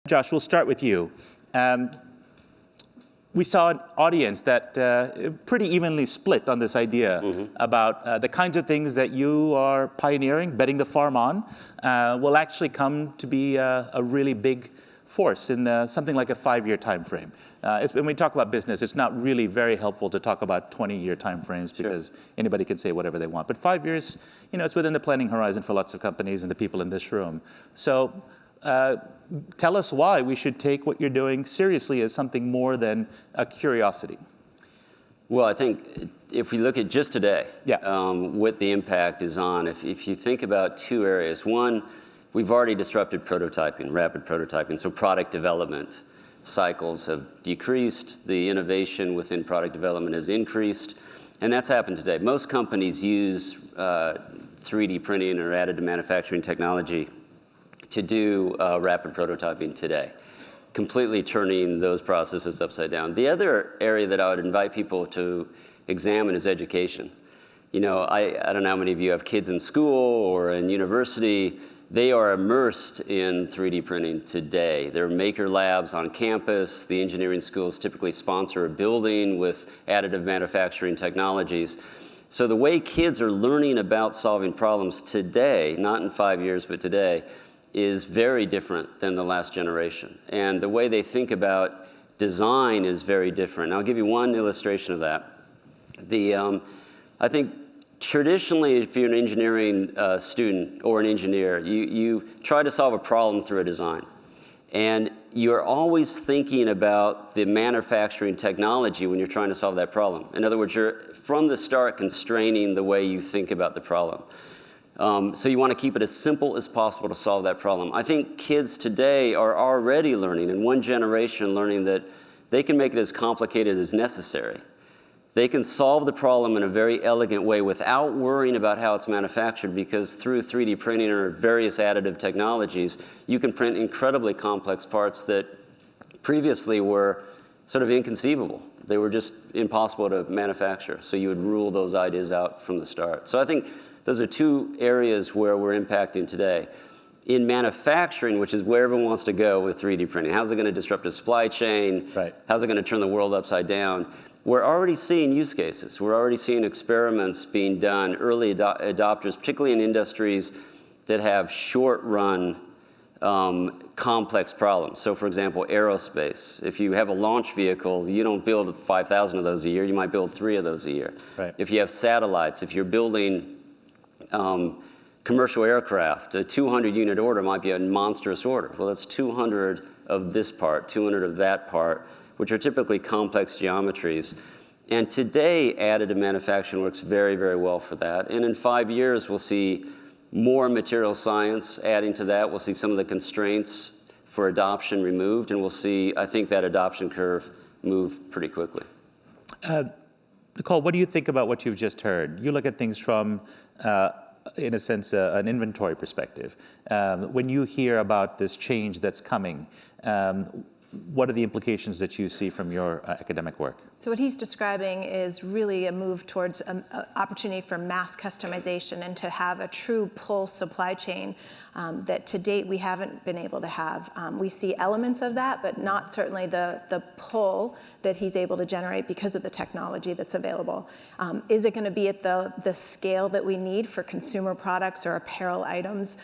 Josh, we'll start with you. We saw an audience that pretty evenly split on this idea about the kinds of things that you are pioneering, betting the farm on, will actually come to be a really big force in something like a 5-year time frame. When we talk about business, it's not really very helpful to talk about 20-year time frames because anybody can say whatever they want. But 5 years, it's within the planning horizon for lots of companies and the people in this room. So tell us why we should take what you're doing seriously as something more than a curiosity. Well, I think if we look at just today, what the impact is on, if you think about two areas. One, we've already disrupted prototyping, rapid prototyping, so product development cycles have decreased, the innovation within product development has increased, and that's happened today. Most companies use 3D printing or additive manufacturing technology to do rapid prototyping today, completely turning those processes upside down. The other area that I would invite people to examine is education. I don't know how many of you have kids in school or in university. They are immersed in 3D printing today. There are maker labs on campus. The engineering schools typically sponsor a building with additive manufacturing technologies. So the way kids are learning about solving problems today, not in 5 years, but today, is very different than the last generation. And the way they think about design is very different. I'll give you one illustration of that. I think traditionally, if you're an engineering student or an engineer, you try to solve a problem through a design. And you're always thinking about the manufacturing technology when you're trying to solve that problem. In other words, you're from the start constraining the way you think about the problem. So you want to keep it as simple as possible to solve that problem. I think kids today are already learning, in one generation, learning that they can make it as complicated as necessary. They can solve the problem in a very elegant way without worrying about how it's manufactured, because through 3D printing or various additive technologies, you can print incredibly complex parts that previously were sort of inconceivable. They were just impossible to manufacture. So you would rule those ideas out from the start. So I think those are two areas where we're impacting today. In manufacturing, which is where everyone wants to go with 3D printing, how's it going to disrupt a supply chain? Right. How's it going to turn the world upside down? We're already seeing use cases. We're already seeing experiments being done, early adopters, particularly in industries that have short-run complex problems. So for example, aerospace. If you have a launch vehicle, you don't build 5,000 of those a year. You might build 3 of those a year. Right. If you have satellites, if you're building commercial aircraft, a 200-unit order might be a monstrous order. Well, that's 200 of this part, 200 of that part, which are typically complex geometries. And today, additive manufacturing works very, very well for that. And in 5 years, we'll see more material science adding to that. We'll see some of the constraints for adoption removed, and we'll see, I think, that adoption curve move pretty quickly. Nicole, what do you think about what you've just heard? You look at things from, in a sense, an inventory perspective. When you hear about this change that's coming, what are the implications that you see from your academic work? So what he's describing is really a move towards an opportunity for mass customization and to have a true pull supply chain that to date we haven't been able to have. We see elements of that, but not certainly the pull that he's able to generate because of the technology that's available. Is it going to be at the scale that we need for consumer products or apparel items?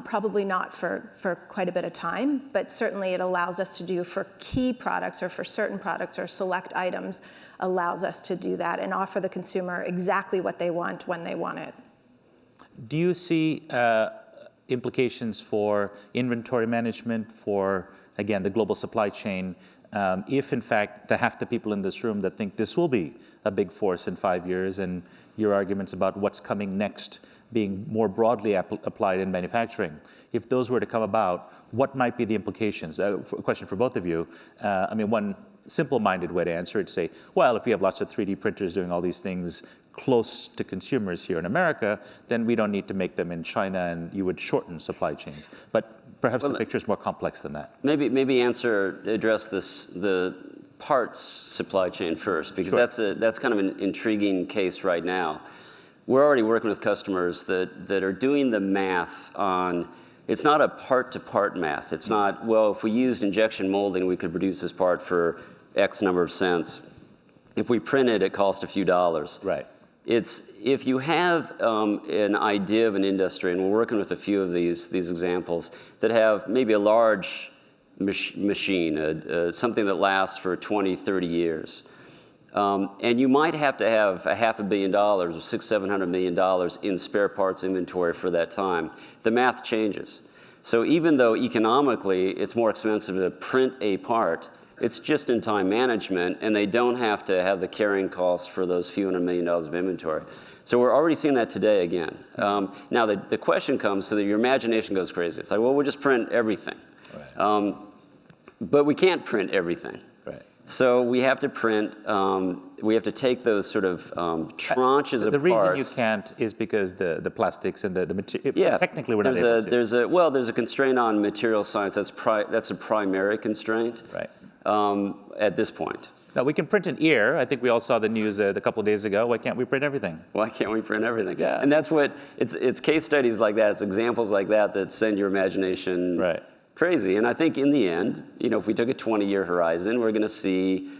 Probably not for quite a bit of time, but certainly it allows us to do for key products or for certain products or select items, allows us to do that and offer the consumer exactly what they want when they want it. Do you see implications for inventory management, for, again, the global supply chain, if in fact the half the people in this room that think this will be a big force in 5 years, and your arguments about what's coming next being more broadly applied in manufacturing, if those were to come about, what might be the implications? A question for both of you. One simple-minded way to answer it, say, well, if we have lots of 3D printers doing all these things close to consumers here in America, then we don't need to make them in China, and you would shorten supply chains. But perhaps the picture is more complex than that. Maybe address the parts supply chain first, because that's kind of an intriguing case right now. We're already working with customers that are doing the math on it's not a part-to-part math. It's not, well, if we used injection molding, we could produce this part for X number of cents. If we print it, it costs a few dollars. Right. It's, if you have an idea of an industry, and we're working with a few of these examples, that have maybe a large machine, something that lasts for 20, 30 years. And you might have to have $500 million or $600–700 million in spare parts inventory for that time. The math changes. So even though economically it's more expensive to print a part, it's just-in-time management, and they don't have to have the carrying costs for those few $100 million of inventory. So we're already seeing that today again. Now the question comes so that your imagination goes crazy. It's like, well, we'll just print everything. Right. But we can't print everything. Right. So we have to print, we have to take those sort of tranches of parts. The reason you can't is because the plastics and the material, yeah, technically we're not able to. There's a constraint on material science. That's a primary constraint. Right. At this point. Now, we can print an ear. I think we all saw the news a couple of days ago. Why can't we print everything? Why can't we print everything? Yeah. And that's what, it's case studies like that, it's examples like that send your imagination crazy. And I think in the end, if we took a 20-year horizon, we're going to see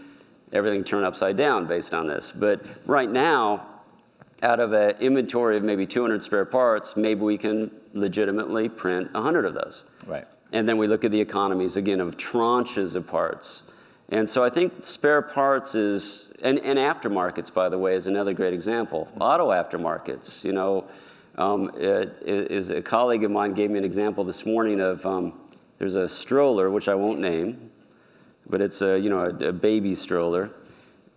everything turn upside down based on this. But right now, out of an inventory of maybe 200 spare parts, maybe we can legitimately print 100 of those. Right. And then we look at the economies, again, of tranches of parts. And so I think spare parts is, and aftermarkets, by the way, is another great example. Auto aftermarkets, is a colleague of mine gave me an example this morning of, there's a stroller, which I won't name, but it's a baby stroller,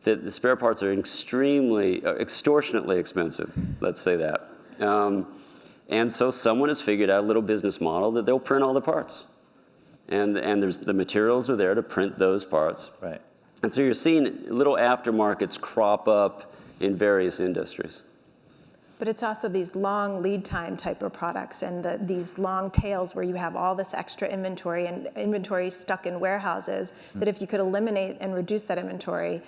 that the spare parts are extortionately expensive, let's say that. And so someone has figured out a little business model that they'll print all the parts. And the materials are there to print those parts. Right. And so you're seeing little aftermarkets crop up in various industries. But it's also these long lead time type of products and these long tails where you have all this extra inventory and inventory stuck in warehouses that if you could eliminate and reduce that inventory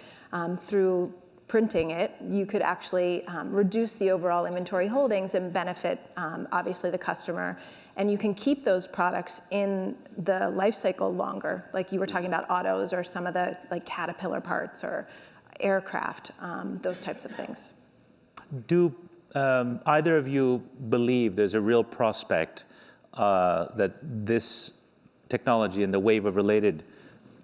through printing it, you could actually reduce the overall inventory holdings and benefit, obviously, the customer. And you can keep those products in the life cycle longer, like you were talking about autos or some of the Caterpillar parts or aircraft, those types of things. Do either of you believe there's a real prospect that this technology and the wave of related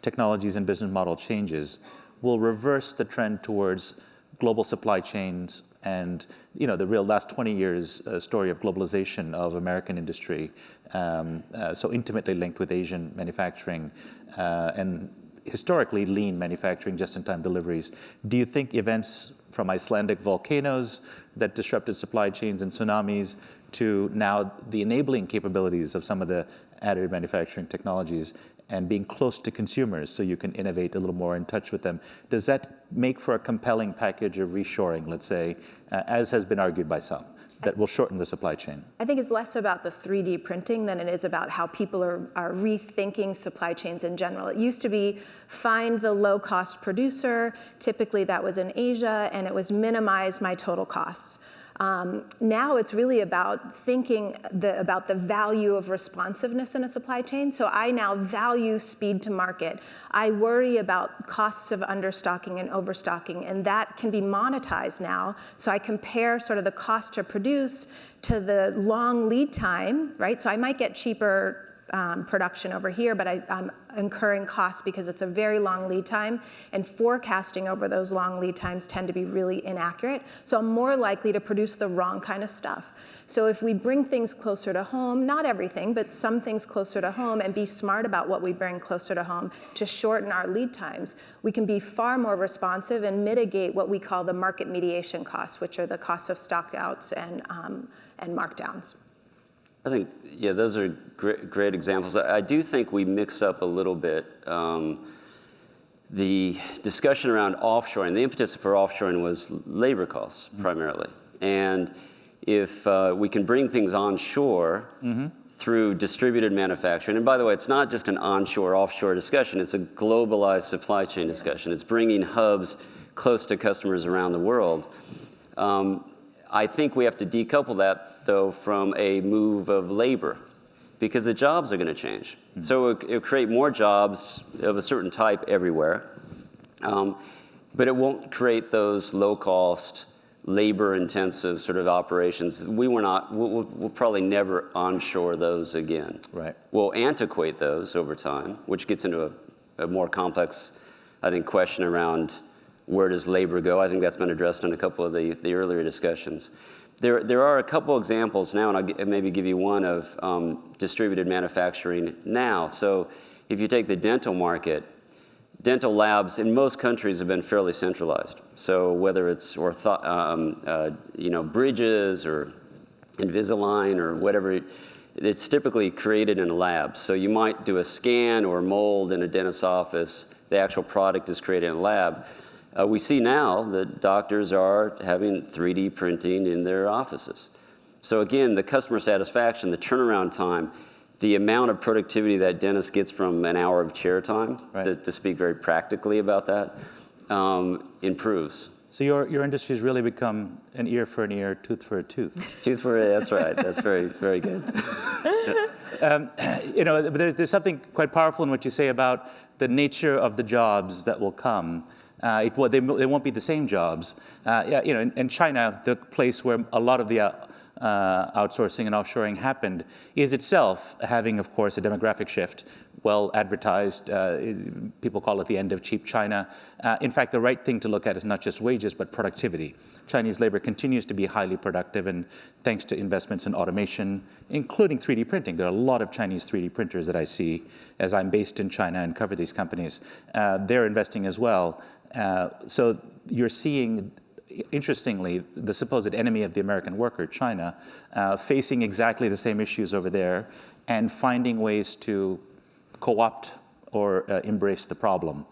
technologies and business model changes will reverse the trend towards global supply chains and the real last 20 years story of globalization of American industry, so intimately linked with Asian manufacturing and historically lean manufacturing, just-in-time deliveries? Do you think events from Icelandic volcanoes that disrupted supply chains and tsunamis to now the enabling capabilities of some of the additive manufacturing technologies and being close to consumers so you can innovate a little more in touch with them, does that make for a compelling package of reshoring, let's say, as has been argued by some, that will shorten the supply chain? I think it's less about the 3D printing than it is about how people are rethinking supply chains in general. It used to be find the low-cost producer. Typically that was in Asia, and it was minimize my total costs. Now it's really about thinking about the value of responsiveness in a supply chain. So I now value speed to market. I worry about costs of understocking and overstocking, and that can be monetized now. So I compare sort of the cost to produce to the long lead time, right? So I might get cheaper production over here, but I'm incurring costs because it's a very long lead time, and forecasting over those long lead times tend to be really inaccurate. So I'm more likely to produce the wrong kind of stuff. So if we bring things closer to home, not everything, but some things closer to home, and be smart about what we bring closer to home to shorten our lead times, we can be far more responsive and mitigate what we call the market mediation costs, which are the costs of stockouts and markdowns. I think, yeah, those are great examples. I do think we mix up a little bit the discussion around offshoring. The impetus for offshoring was labor costs, primarily. And if we can bring things onshore through distributed manufacturing, and by the way, it's not just an onshore-offshore discussion, it's a globalized supply chain discussion. It's bringing hubs close to customers around the world. I think we have to decouple that, though, from a move of labor. because the jobs are going to change. So it'll create more jobs of a certain type everywhere, but it won't create those low-cost, labor-intensive sort of operations. We'll probably never onshore those again. Right. We'll antiquate those over time, which gets into a more complex, I think, question around where does labor go. I think that's been addressed in a couple of the earlier discussions. There are a couple examples now, and I'll maybe give you one of distributed manufacturing now. So if you take the dental market, dental labs in most countries have been fairly centralized. So whether it's bridges or Invisalign or whatever, it's typically created in a lab. So you might do a scan or mold in a dentist's office. The actual product is created in a lab. We see now that doctors are having 3D printing in their offices. So again, the customer satisfaction, the turnaround time, the amount of productivity that dentist gets from an hour of chair time, right, to speak very practically about that, improves. So your industry has really become an ear for an ear, tooth for a tooth. Tooth for a, that's right. That's very, very good. There's something quite powerful in what you say about the nature of the jobs that will come. They won't be the same jobs. In China, the place where a lot of the outsourcing and offshoring happened is itself having, of course, a demographic shift, well advertised. People call it the end of cheap China. In fact, the right thing to look at is not just wages, but productivity. Chinese labor continues to be highly productive, and thanks to investments in automation, including 3D printing. There are a lot of Chinese 3D printers that I see as I'm based in China and cover these companies. They're investing as well. So you're seeing, interestingly, the supposed enemy of the American worker, China, facing exactly the same issues over there and finding ways to co-opt or embrace the problem.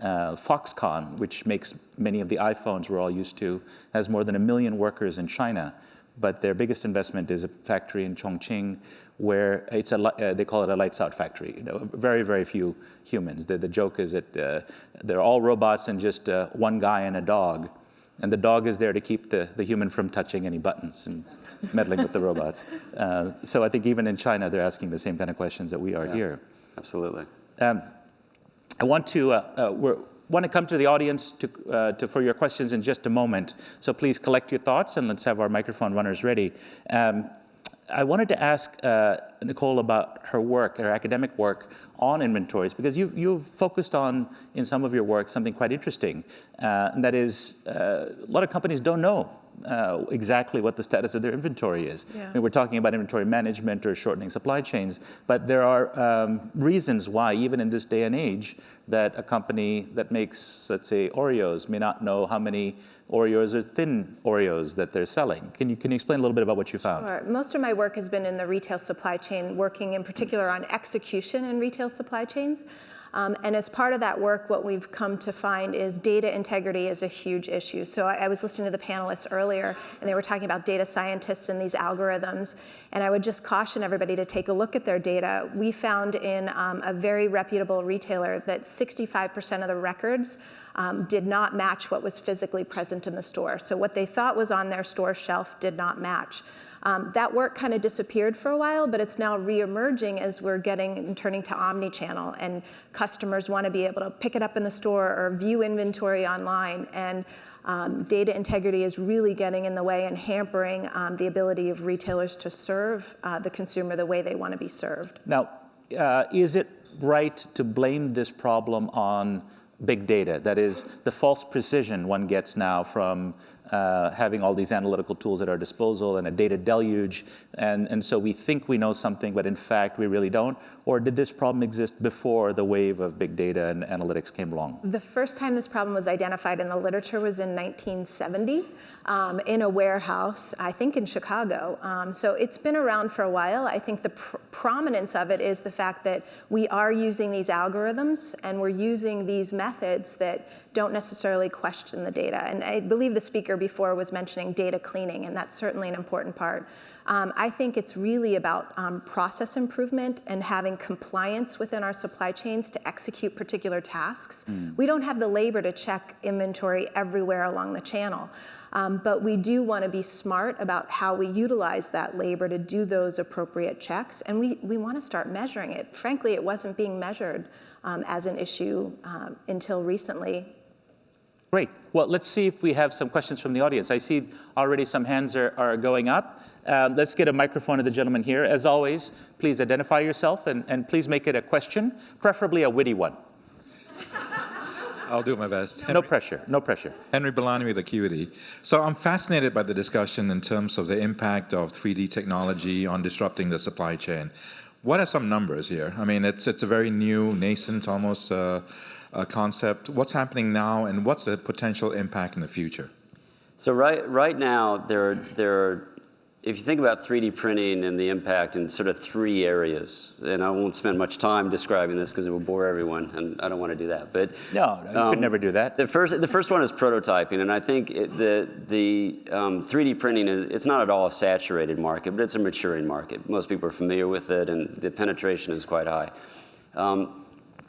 Foxconn, which makes many of the iPhones we're all used to, has more than 1 million workers in China, but their biggest investment is a factory in Chongqing where they call it a lights-out factory. Very, very few humans. The joke is that they're all robots and just one guy and a dog. And the dog is there to keep the human from touching any buttons and meddling with the robots. So I think even in China, they're asking the same kind of questions that we are here. Absolutely. I want to come to the audience for your questions in just a moment. So please collect your thoughts, and let's have our microphone runners ready. I wanted to ask Nicole about her work, her academic work on inventories, because you've focused on, in some of your work, something quite interesting. And that is, a lot of companies don't know exactly what the status of their inventory is. Yeah. I mean, we're talking about inventory management or shortening supply chains, but there are reasons why, even in this day and age, that a company that makes, let's say, Oreos may not know how many Oreos or thin Oreos that they're selling. Can you explain a little bit about what you found? Sure. Most of my work has been in the retail supply chain, working in particular on execution in retail supply chains. And as part of that work, what we've come to find is data integrity is a huge issue. So I was listening to the panelists earlier, and they were talking about data scientists and these algorithms. And I would just caution everybody to take a look at their data. We found in a very reputable retailer that 65% of the records did not match what was physically present in the store. So what they thought was on their store shelf did not match. That work kind of disappeared for a while, but it's now reemerging as we're turning to omni-channel, and customers want to be able to pick it up in the store or view inventory online. And data integrity is really getting in the way and hampering the ability of retailers to serve the consumer the way they want to be served. Now, is it right to blame this problem on big data? That is, the false precision one gets now from having all these analytical tools at our disposal and a data deluge, and so we think we know something, but in fact we really don't? Or did this problem exist before the wave of big data and analytics came along? The first time this problem was identified in the literature was in 1970 in a warehouse, I think in Chicago. So it's been around for a while. I think the prominence of it is the fact that we are using these algorithms and we're using these methods that don't necessarily question the data. And I believe the speaker before was mentioning data cleaning, and that's certainly an important part. I think it's really about process improvement and having compliance within our supply chains to execute particular tasks. We don't have the labor to check inventory everywhere along the channel, but we do want to be smart about how we utilize that labor to do those appropriate checks, and we want to start measuring it. Frankly, it wasn't being measured as an issue until recently. Great. Well, let's see if we have some questions from the audience. I see already some hands are going up. Let's get a microphone to the gentleman here. As always, please identify yourself and please make it a question, preferably a witty one. I'll do my best. No pressure, no pressure. Henry Bellani with Acuity. So I'm fascinated by the discussion in terms of the impact of 3D technology on disrupting the supply chain. What are some numbers here? I mean, it's a very new, nascent almost concept. What's happening now, and what's the potential impact in the future? So right now, there are, if you think about 3D printing and the impact in sort of 3 areas, and I won't spend much time describing this because it will bore everyone, and I don't want to do that. But no, you could never do that. The first one is prototyping, and I think the 3D printing it's not at all a saturated market, but it's a maturing market. Most people are familiar with it, and the penetration is quite high.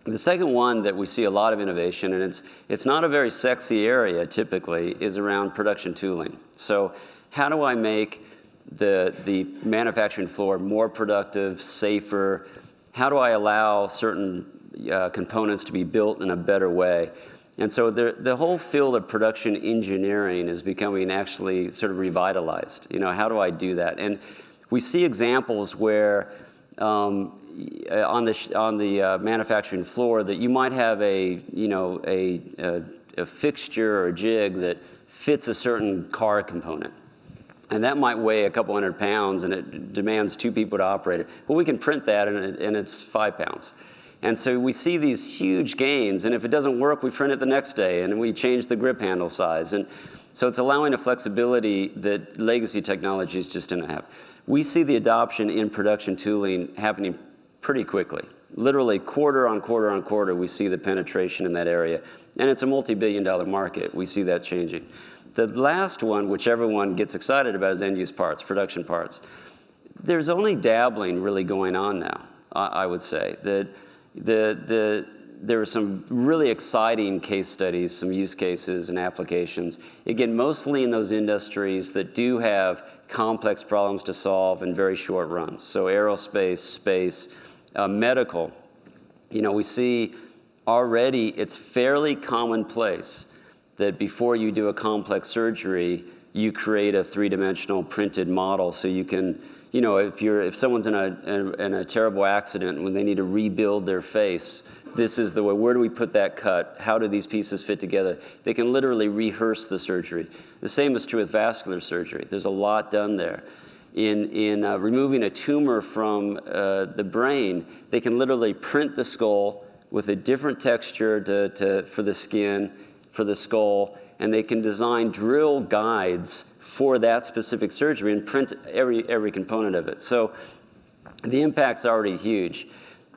The second one that we see a lot of innovation, and it's not a very sexy area typically, is around production tooling. So how do I make the manufacturing floor more productive, safer? How do I allow certain components to be built in a better way? And so the whole field of production engineering is becoming actually sort of revitalized. You know, how do I do that? And we see examples where on the manufacturing floor that you might have a fixture or a jig that fits a certain car component. And that might weigh a couple hundred pounds, and it demands 2 people to operate it. But we can print that, and it's 5 pounds. And so we see these huge gains, and if it doesn't work, we print it the next day, and we change the grip handle size. And so it's allowing a flexibility that legacy technologies just didn't have. We see the adoption in production tooling happening pretty quickly. Literally quarter on quarter on quarter, we see the penetration in that area. And it's a multi-billion-dollar market. We see that changing. The last one, which everyone gets excited about, is end-use parts, production parts. There's only dabbling really going on now, I would say. There are some really exciting case studies, some use cases and applications. Again, mostly in those industries that do have complex problems to solve in very short runs. So aerospace, space, medical. You know, we see already it's fairly commonplace that before you do a complex surgery, you create a 3-dimensional printed model so you can, you know, if someone's in a terrible accident when they need to rebuild their face, this is the way. Where do we put that cut? How do these pieces fit together? They can literally rehearse the surgery. The same is true with vascular surgery. There's a lot done there. In removing a tumor from the brain, they can literally print the skull with a different texture for the skin, for the skull, and they can design drill guides for that specific surgery and print every component of it. So the impact's already huge.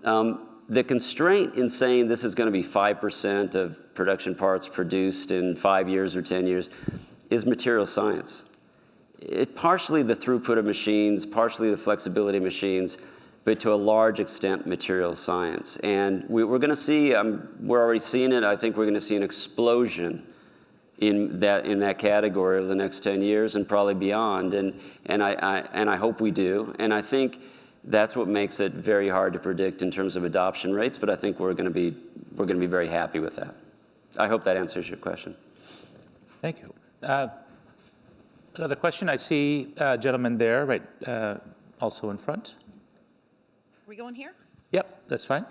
The constraint in saying this is going to be 5% of production parts produced in 5 years or 10 years is material science. Partially the throughput of machines, partially the flexibility of machines, but to a large extent material science. And we're going to see, we're already seeing it, I think we're going to see an explosion in that category over the next 10 years and probably beyond, and I hope we do. And I think that's what makes it very hard to predict in terms of adoption rates, but I think we're going to be very happy with that. I hope that answers your question. Thank you. Another question. I see a gentleman there, right, also in front. Are we going here? Yep, that's fine.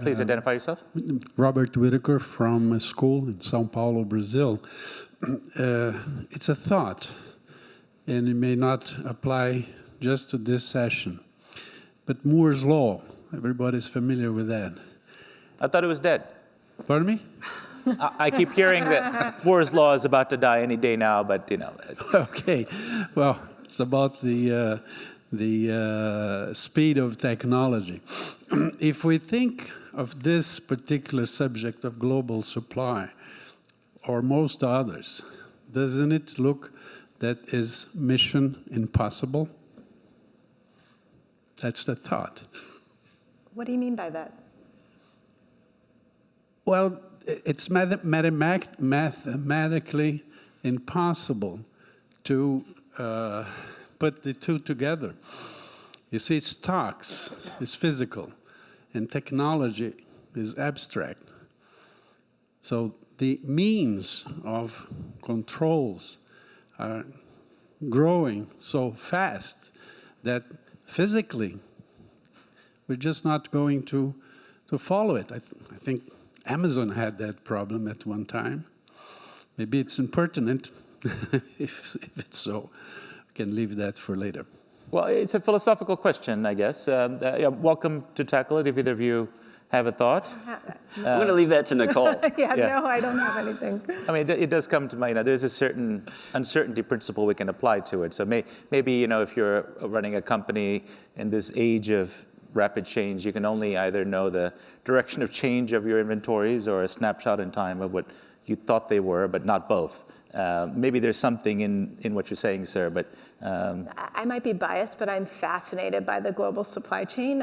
Please identify yourself. Robert Whitaker from a school in Sao Paulo, Brazil. It's a thought, and it may not apply just to this session. But Moore's Law, everybody's familiar with that. I thought it was dead. Pardon me? I keep hearing that Moore's Law is about to die any day now, but you know. Okay, well, it's about the speed of technology. If we think of this particular subject of global supply, or most others, doesn't it look that is mission impossible? That's the thought. What do you mean by that? Well, it's mathematically impossible to put the two together. You see, stocks is physical, and technology is abstract. So the means of controls are growing so fast that physically we're just not going to follow it. I think Amazon had that problem at one time. Maybe it's impertinent. if it's so, we can leave that for later. Well, it's a philosophical question, I guess. Yeah, welcome to tackle it if either of you have a thought. I'm going to leave that to Nicole. Yeah, Yeah. no, I don't have anything. I mean, it does come to mind, there's a certain uncertainty principle we can apply to it. So maybe, if you're running a company in this age of rapid change, you can only either know the direction of change of your inventories or a snapshot in time of what you thought they were, but not both. Maybe there's something in what you're saying, sir, but... I might be biased, but I'm fascinated by the global supply chain.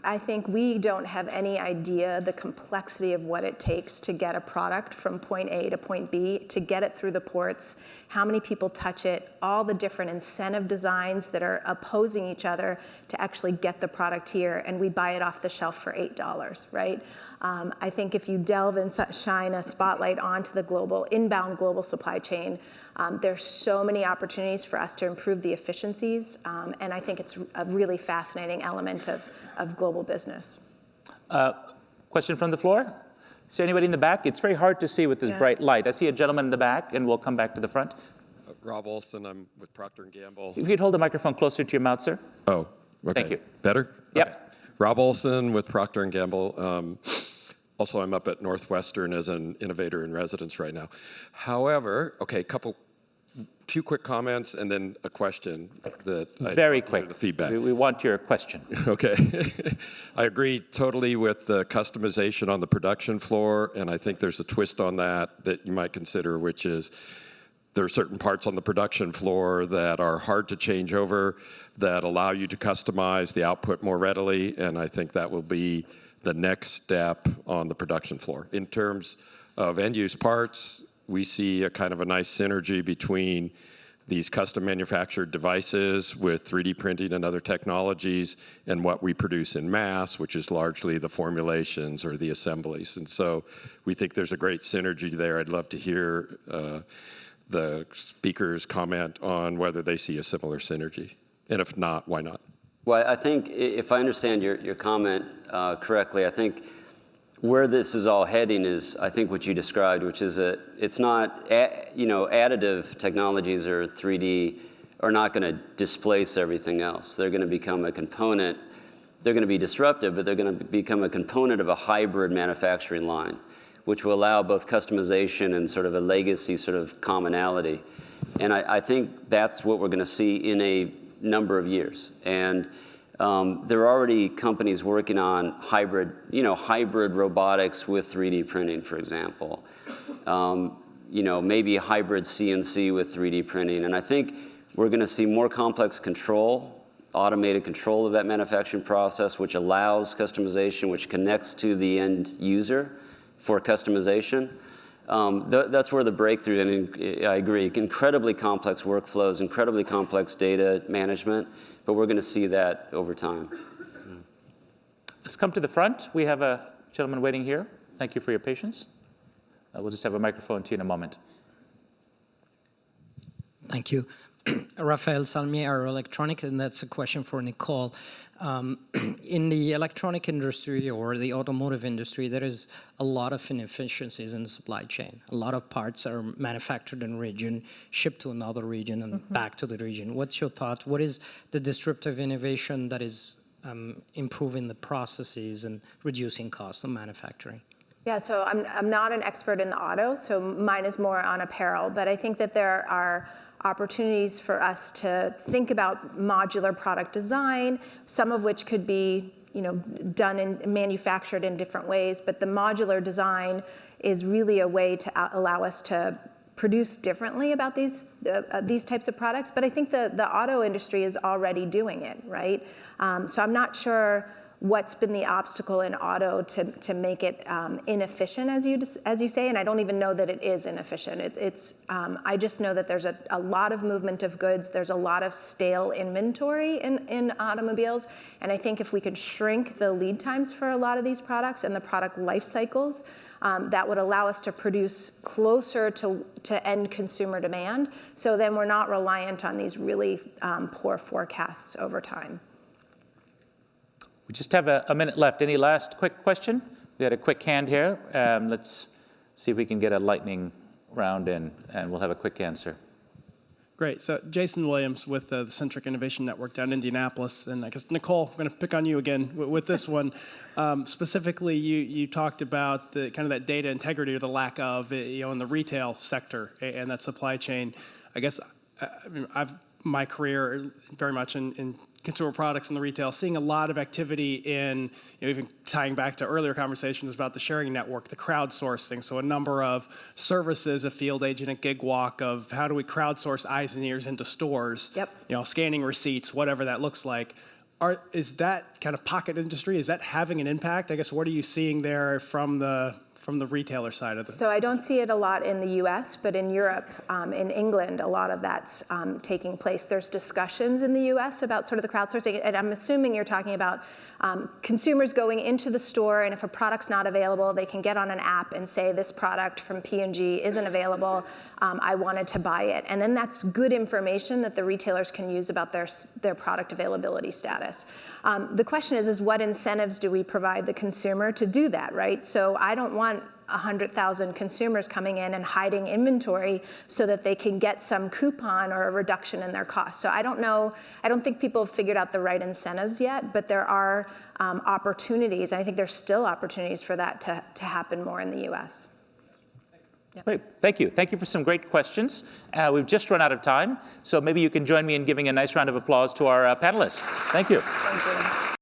I think we don't have any idea the complexity of what it takes to get a product from point A to point B, to get it through the ports, how many people touch it, all the different incentive designs that are opposing each other to actually get the product here, and we buy it off the shelf for $8, right? I think if you delve and shine a spotlight onto the inbound global supply chain, there's so many opportunities for us to improve the efficiencies, and I think it's a really fascinating element of global business. Question from the floor? Is there anybody in the back? It's very hard to see with this bright light. I see a gentleman in the back, and we'll come back to the front. Rob Olson, I'm with Procter & Gamble. If you'd hold the microphone closer to your mouth, sir. Oh, okay. Thank you. Better? Yep. Okay. Rob Olson with Procter & Gamble. Also, I'm up at Northwestern as an innovator in residence right now. However, okay, two quick comments and then a question that Very quick. The feedback. We want your question. Okay. I agree totally with the customization on the production floor, and I think there's a twist on that you might consider, which is there are certain parts on the production floor that are hard to change over, that allow you to customize the output more readily, and I think that will be the next step on the production floor. In terms of end-use parts, we see a kind of a nice synergy between these custom manufactured devices with 3D printing and other technologies and what we produce in mass, which is largely the formulations or the assemblies. And so we think there's a great synergy there. I'd love to hear the speakers comment on whether they see a similar synergy. And if not, why not? Well, I think if I understand your comment correctly, I think where this is all heading is, I think, what you described, which is that it's not, additive technologies or 3D are not going to displace everything else. They're going to become a component. They're going to be disruptive, but they're going to become a component of a hybrid manufacturing line, which will allow both customization and sort of a legacy sort of commonality. And I think that's what we're going to see in a number of years. And there are already companies working on hybrid robotics with 3D printing, for example. Maybe hybrid CNC with 3D printing. And I think we're going to see more complex control, automated control of that manufacturing process, which allows customization, which connects to the end user for customization. That's where the breakthrough, and I agree, incredibly complex workflows, incredibly complex data management, but we're going to see that over time. Let's come to the front. We have a gentleman waiting here. Thank you for your patience. We'll just have a microphone to you in a moment. Thank you. Rafael Salmi, Aero Electronics, and that's a question for Nicole. In the electronic industry or the automotive industry, there is a lot of inefficiencies in the supply chain. A lot of parts are manufactured in a region, shipped to another region, and back to the region. What's your thought? What is the disruptive innovation that is improving the processes and reducing costs of manufacturing? Yeah, so I'm not an expert in the auto, so mine is more on apparel, but I think that there are opportunities for us to think about modular product design, some of which could be done and manufactured in different ways, but the modular design is really a way to allow us to produce differently about these types of products, but I think the auto industry is already doing it, right? So I'm not sure what's been the obstacle in auto to make it inefficient, as you say, and I don't even know that it is inefficient. I just know that there's a lot of movement of goods. There's a lot of stale inventory in automobiles, and I think if we could shrink the lead times for a lot of these products and the product life cycles, that would allow us to produce closer to end consumer demand, so then we're not reliant on these really poor forecasts over time. We just have a minute left. Any last quick question? We had a quick hand here. Let's see if we can get a lightning round in, and we'll have a quick answer. Great. So Jason Williams with the Centric Innovation Network down in Indianapolis. And I guess, Nicole, I'm going to pick on you again with this one. Specifically, you talked about the kind of that data integrity or the lack of, in the retail sector and that supply chain. I guess I've my career very much in consumer products in the retail, seeing a lot of activity in, even tying back to earlier conversations about the sharing network, the crowdsourcing. So a number of services, a field agent, a gig walk of how do we crowdsource eyes and ears into stores, Yep. Scanning receipts, whatever that looks like. Is that kind of pocket industry, is that having an impact? I guess, what are you seeing there from the retailer side of it? So I don't see it a lot in the US, but in Europe, in England, a lot of that's taking place. There's discussions in the US about sort of the crowdsourcing, and I'm assuming you're talking about consumers going into the store, and if a product's not available, they can get on an app and say, this product from P&G isn't available, I wanted to buy it. And then that's good information that the retailers can use about their product availability status. The question is what incentives do we provide the consumer to do that, right? So I don't want 100,000 consumers coming in and hiding inventory so that they can get some coupon or a reduction in their cost. So I don't know, I don't think people have figured out the right incentives yet, but there are opportunities, and I think there's still opportunities for that to happen more in the US. Yep. Great, thank you. Thank you for some great questions. We've just run out of time, so maybe you can join me in giving a nice round of applause to our panelists. Thank you. Thank you.